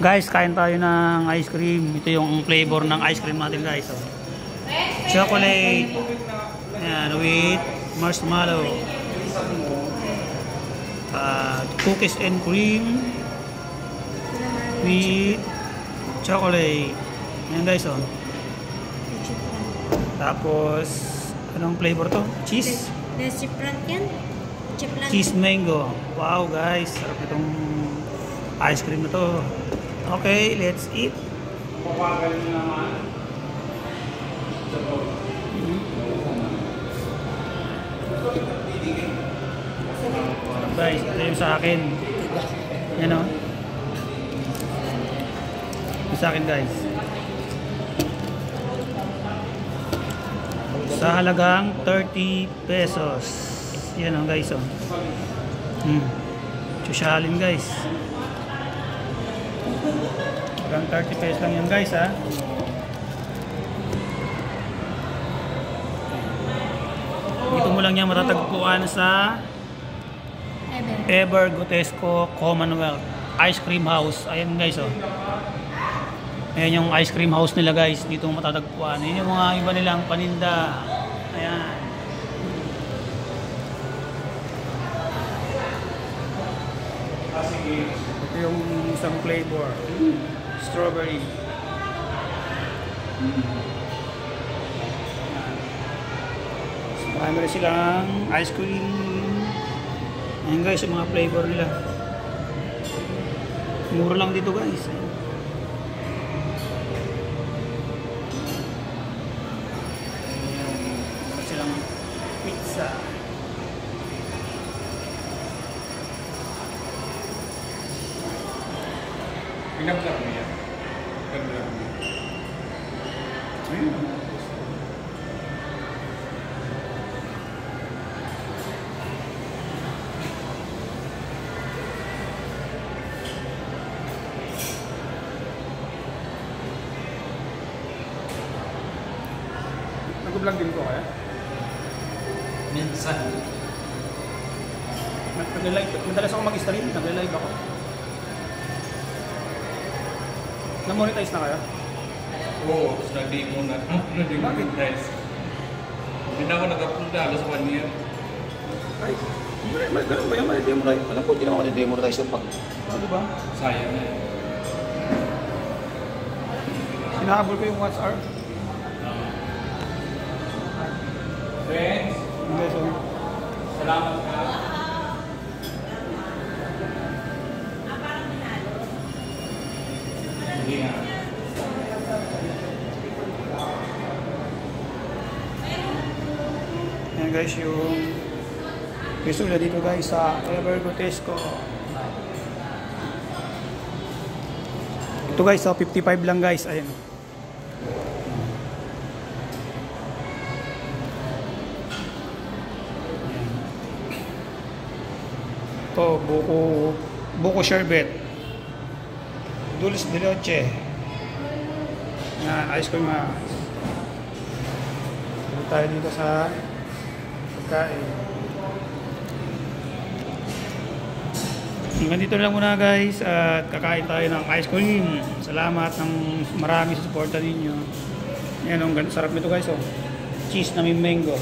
Guys, kain tayo ng ice cream. Ito yung flavor ng ice cream natin, guys. Oh. Chocolate. Ayan, with marshmallow. Cookies and cream with chocolate. Ayan, guys. Oh. Tapos, anong flavor to? Cheese? Cheese mango. Wow, guys. Sarap itong ice cream na to. Okay, let's eat. Guys, ito yung sa akin. Yan o. Ito sa akin, guys. Sa halagang 30 pesos. Yan o, guys o. Sosyalin, guys. Hanggang 30 pesos lang yan, guys, ha. Dito mo lang yan matatagpuan sa Ever Gotesco Commonwealth Ice Cream House. Ayan, guys, oh. Ayan yung ice cream house nila, guys. Dito mo matatagpuan. Ayan yung mga iba nilang paninda. Ayan. Ito yung isang flavor. Strawberry. So, marami rin silang ice cream. Ayan, guys, yung mga flavor nila. Mura lang dito, guys. Meron silang pizza. Pinag-vlog mo yan? Pinag-vlog mo. Ayun. Nag-vlog din ko kaya? Minsan. Madalas ako mag-stream, nag-live ako. Na-monetize na kaya? Oo, tapos nag-demo na. Nag-monetize. Hindi na ako nag-upload halos 1 year. Ay, ganun ba yung ma-demonetize? Alam ko, hindi naman ma-demonetize yung pag... Ano ba? Sayang na. Hinahabol ko yung WhatsApp. Friends, Okay, so... salamat ka. Hindi nga. Ayan, guys, yung... Piso na dito, guys, sa Ever Gotesco. Ito, guys, sa 55 lang, guys. Ayan. Ito, buko sherbet. Dulce de leche. Yan, ice cream, ha. Dito tayo dito sa pagkain. Hanggang dito lang muna, guys, at kakain tayo ng ice cream. Salamat ng marami sa suporta ninyo. Yan, ang sarap nito, guys, oh. Cheese na may mango.